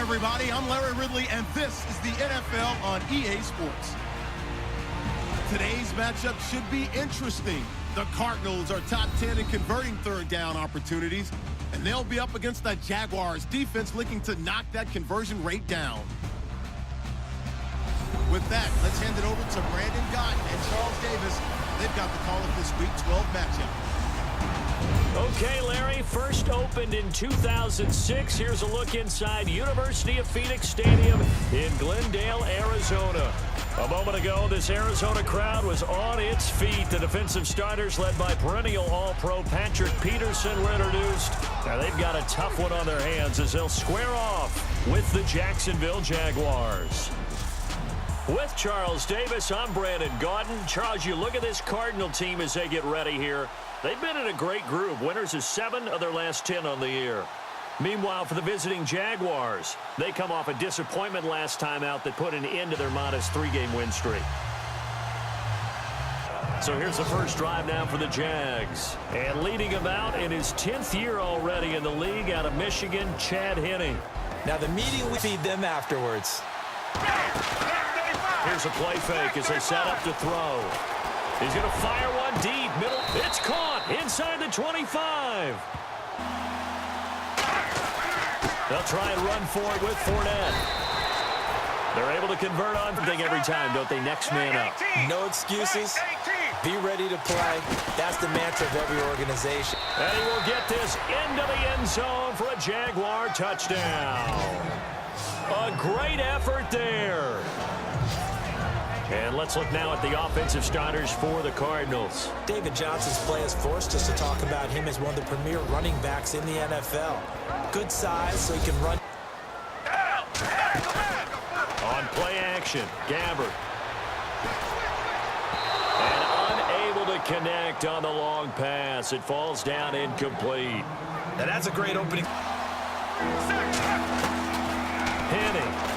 everybody. I'm Larry Ridley, and this is the NFL on EA Sports. Today's matchup should be interesting. The Cardinals are top 10 in converting third down opportunities, and they'll be up against the Jaguars defense looking to knock that conversion rate down. With that, let's hand it over to Brandon Gott and Charles Davis. They've got the call of this Week 12 matchup. Okay, Larry, first opened in 2006. Here's a look inside University of Phoenix Stadium in Glendale, Arizona. A moment ago, this Arizona crowd was on its feet. The defensive starters, led by perennial All-Pro Patrick Peterson, were introduced. Now they've got a tough one on their hands as they'll square off with the Jacksonville Jaguars. With Charles Davis, I'm Brandon Gaudin. Charles, you look at this Cardinal team as they get ready here. They've been in a great group. Winners of 7 of their last 10 on the year. Meanwhile, for the visiting Jaguars, they come off a disappointment last time out that put an end to their modest 3-game win streak. So here's the first drive now for the Jags. And leading him out in his 10th year already in the league out of Michigan, Chad Henne. Now the meeting will feed them afterwards. Here's a play fake as they set up to throw. He's going to fire one deep, middle. It's caught inside the 25. They'll try and run for it with Fournette. They're able to convert on thing every time, don't they? Next man up. No excuses. Be ready to play. That's the mantra of every organization. And he will get this into the end zone for a Jaguar touchdown. A great effort there. And let's look now at the offensive starters for the Cardinals. David Johnson's play has forced us to talk about him as one of the premier running backs in the NFL. Good size so he can run. On play action, Gabbert. And unable to connect on the long pass. It falls down incomplete. Now that's a great opening. Henne.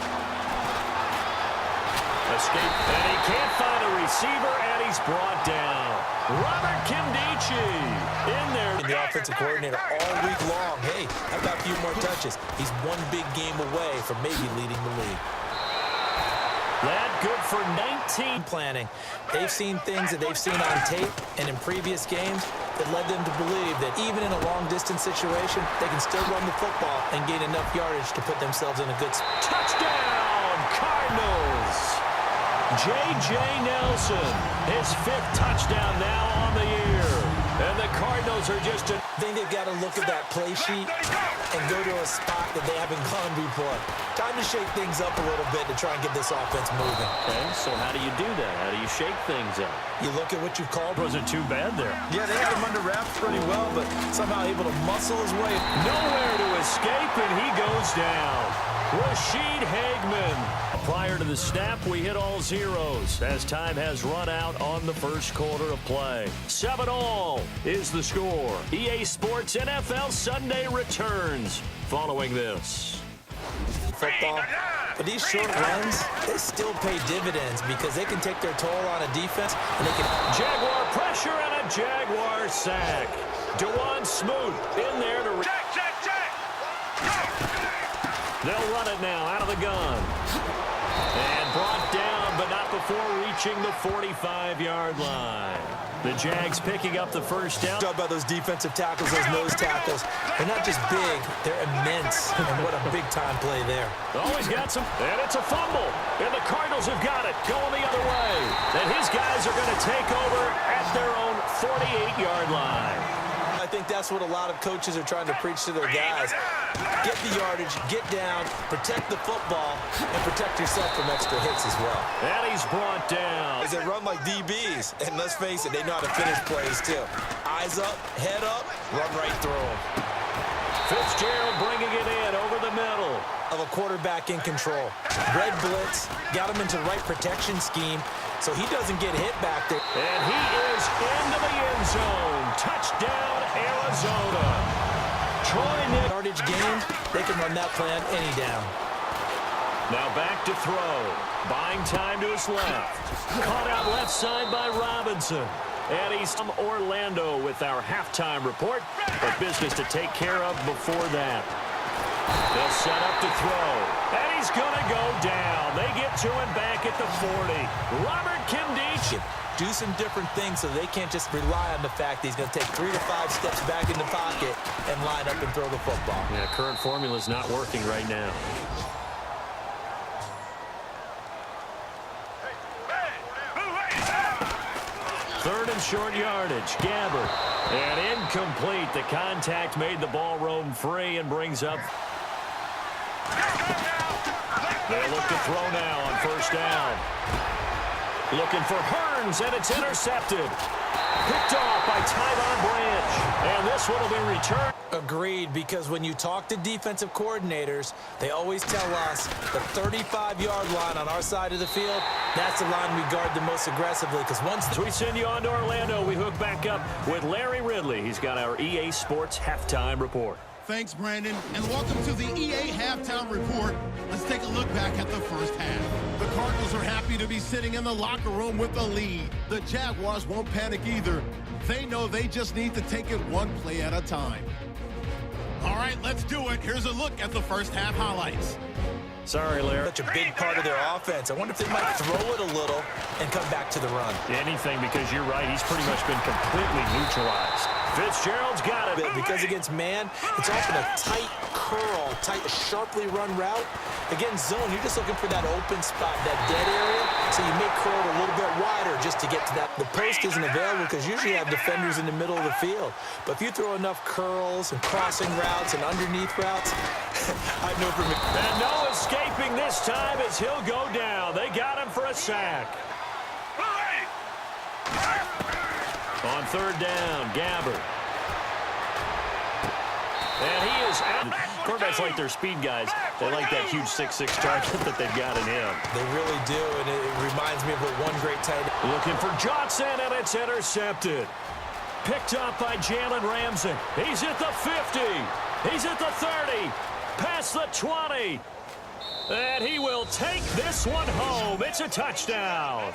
Escape, and he can't find a receiver, and he's brought down. Robert Kimdichie in there. The offensive coordinator all week long. Hey, how about a few more touches? He's one big game away from maybe leading the league. That good for 19. Planning. They've seen things that they've seen on tape and in previous games that led them to believe that even in a long-distance situation, they can still run the football and gain enough yardage to put themselves in a good spot. Touchdown, Cardinals! J.J. Nelson, his 5th touchdown now on the year. And the Cardinals are just I think they've got to look at that play sheet and go to a spot that they haven't gone before. Time to shake things up a little bit to try and get this offense moving. Okay, so how do you do that? How do you shake things up? You look at what you called. Wasn't too bad there. Yeah, they had him under wraps pretty well, but somehow able to muscle his way. Nowhere to escape, and he goes down. Rashid Hageman. Prior to the snap, we hit all zeros as time has run out on the first quarter of play. 7-all is the score. EA Sports NFL Sunday returns following this. Football. But these short runs, they still pay dividends because they can take their toll on a defense and they can. Jaguar pressure and a Jaguar sack. DeJuan Smoot in there to. They'll run it now out of the gun. And brought down, but not before reaching the 45-yard line. The Jags picking up the first down. Talk about those defensive tackles, those nose tackles. They're not just big, they're immense. And what a big-time play there. Always got some, and it's a fumble. And the Cardinals have got it, going the other way. And his guys are going to take over at their own 48-yard line. I think that's what a lot of coaches are trying to preach to their guys. Get the yardage, get down, protect the football, and protect yourself from extra hits as well. And he's brought down. As they run like DBs, and let's face it, they know how to finish plays too. Eyes up, head up, run right through them. Fitzgerald bringing it in over the middle. Of a quarterback in control. Red blitz, got him into right protection scheme, so he doesn't get hit back there. And he is into the end zone. Touchdown, Arizona. Yardage gained, they can run that plan any down. Now back to throw. Buying time to his left. Caught out left side by Robinson. And he's from Orlando with our halftime report. But business to take care of before that. They'll set up to throw. And he's going to go down. They get to him back at the 40. Robert Kimdeach. Do some different things so they can't just rely on the fact that he's going to take 3 to 5 steps back in the pocket and line up and throw the football. Yeah, current formula is not working right now. Third and short yardage. Gabbert. And incomplete. The contact made the ball roam free and brings up. They look to throw now on first down. Looking for Hearns, and it's intercepted. Picked off by Tyvon Branch. And this one will be returned. Agreed, because when you talk to defensive coordinators, they always tell us the 35-yard line on our side of the field, that's the line we guard the most aggressively. Because once we send you on to Orlando, we hook back up with Larry Ridley. He's got our EA Sports halftime report. Thanks, Brandon, and welcome to the EA Halftime Report. Let's take a look back at the first half. The Cardinals are happy to be sitting in the locker room with the lead. The Jaguars won't panic either. They know they just need to take it one play at a time. All right, let's do it. Here's a look at the first half highlights. Sorry, Larry. Such a big part of their offense. I wonder if they might throw it a little and come back to the run. Anything, because you're right. He's pretty much been completely neutralized. Fitzgerald's got it. Because against man, it's often a tight curl, sharply run route. Against zone, you're just looking for that open spot, that dead area, so you may curl it a little bit wider just to get to that. The post isn't available because usually you have defenders in the middle of the field. But if you throw enough curls and crossing routes and underneath routes, I know for me. And no escaping this time as he'll go down. They got him for a sack. On third down, Gabbert. And he is out. Quarterbacks like their speed guys. They like that huge 6'6" target that they've got in him. They really do, and it reminds me of what one great tight end. Looking for Johnson, and it's intercepted. Picked up by Jalen Ramsey. He's at the 50. He's at the 30. Past the 20. And he will take this one home. It's a touchdown.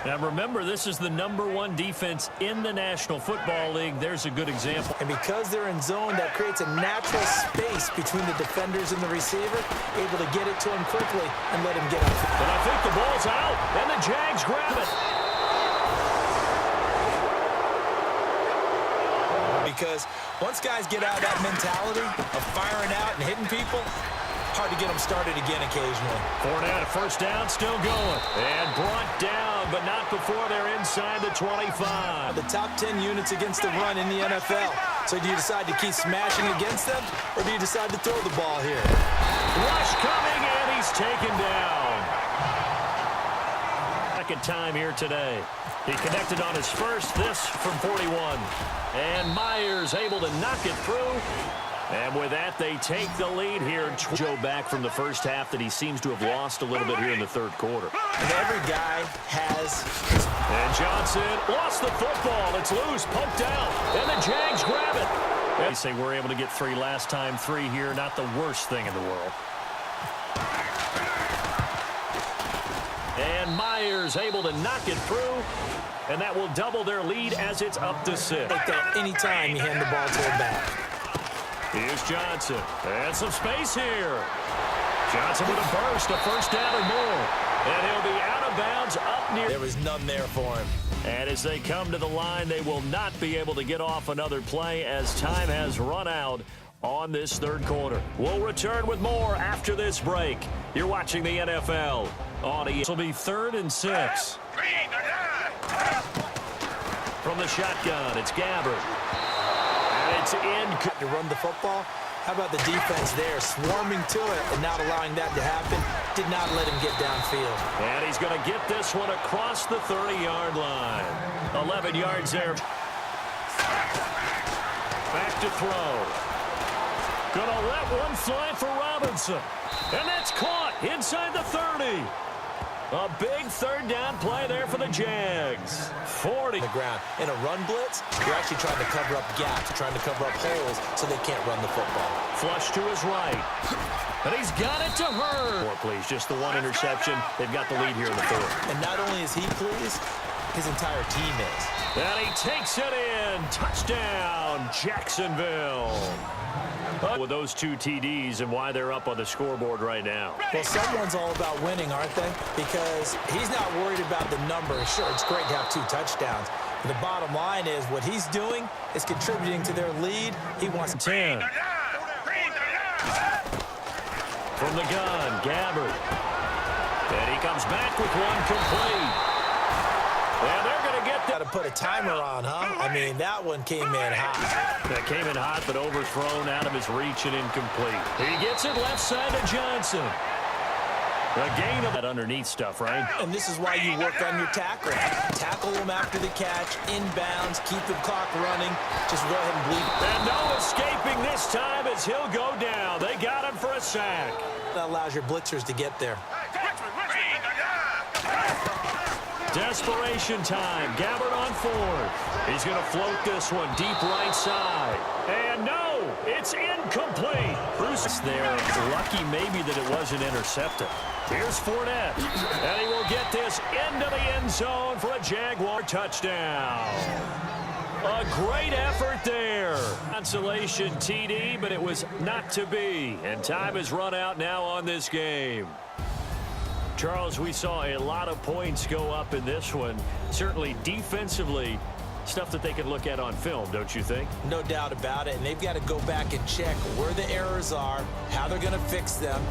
Now remember, this is the #1 defense in the National Football League. There's a good example. And because they're in zone, that creates a natural space between the defenders and the receiver, able to get it to him quickly and let him get up. But I think the ball's out, and the Jags grab it. Because once guys get out of that mentality of firing out and hitting people, hard to get them started again occasionally. Fournette, first down, still going. And brought down, but not before they're inside the 25. The top 10 units against the run in the NFL. So do you decide to keep smashing against them, or do you decide to throw the ball here? Rush coming, and he's taken down. Second time here today. He connected on his first, this from 41. And Myers able to knock it through. And with that, they take the lead here. Joe back from the first half that he seems to have lost a little bit here in the third quarter. And every guy has... And Johnson lost the football. It's loose, poked out, and the Jags grab it. They say we're able to get 3 last time, 3 here. Not the worst thing in the world. And Myers able to knock it through. And that will double their lead as it's up to 6. Take that anytime you hand the ball to him back. Here's Johnson. And some space here. Johnson with a burst, a first down or more. And he'll be out of bounds up near. There was none there for him. And as they come to the line, they will not be able to get off another play as time has run out on this third quarter. We'll return with more after this break. You're watching the NFL on EA. This will be 3rd and 6. From the shotgun, it's Gabbert. And it's in. To run the football. How about the defense there, swarming to it and not allowing that to happen? Did not let him get downfield. And he's going to get this one across the 30-yard line. 11 yards there. Back to throw. Gonna let one fly for Robinson. And that's caught inside the 30. A big third down play there for the Jags. 40. The ground. In a run blitz, you're actually trying to cover up gaps, trying to cover up holes so they can't run the football. Flush to his right. And he's got it to her. Please, just the one interception. They've got the lead here in the 4th. And not only is he pleased, his entire team is. And he takes it in. Touchdown, Jacksonville. With those two TDs and why they're up on the scoreboard right now. Well, someone's all about winning, aren't they? Because he's not worried about the numbers. Sure, it's great to have 2 touchdowns. But the bottom line is what he's doing is contributing to their lead. He wants 10. From the gun, Gabbard. And he comes back with one complete. And they're going to get Got to put a timer on, huh? I mean, that one came in hot. That came in hot, but overthrown out of his reach and incomplete. He gets it left side to Johnson. A gain of that underneath stuff, right? And this is why you work on your tackle. Tackle him after the catch, inbounds, keep the clock running. Just go ahead and bleed. And no escaping this time as he'll go down. They got him for a sack. That allows your blitzers to get there. Desperation time. Gabbard on 4th. He's going to float this one deep right side. And no, it's incomplete. Bruce is there. Lucky maybe that it wasn't intercepted. Here's Fournette. And he will get this into the end zone for a Jaguar touchdown. A great effort there. Consolation TD, but it was not to be. And time has run out now on this game. Charles, we saw a lot of points go up in this one. Certainly defensively, stuff that they can look at on film, don't you think? No doubt about it. And they've got to go back and check where the errors are, how they're going to fix them,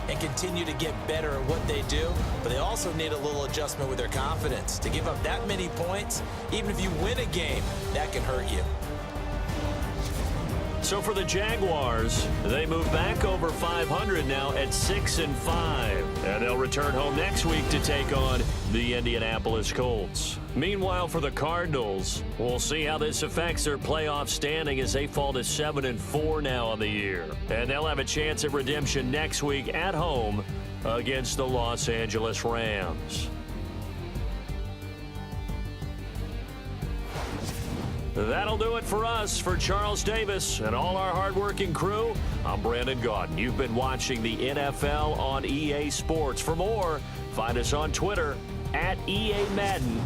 and continue to get better at what they do. But they also need a little adjustment with their confidence. To give up that many points, even if you win a game, that can hurt you. So for the Jaguars, they move back over 500 now at 6-5. And they'll return home next week to take on the Indianapolis Colts. Meanwhile, for the Cardinals, we'll see how this affects their playoff standing as they fall to 7-4 now on the year. And they'll have a chance at redemption next week at home against the Los Angeles Rams. That'll do it for us. For Charles Davis and all our hardworking crew, I'm Brandon Gaudin. You've been watching the NFL on EA Sports. For more, find us on Twitter @EA Madden.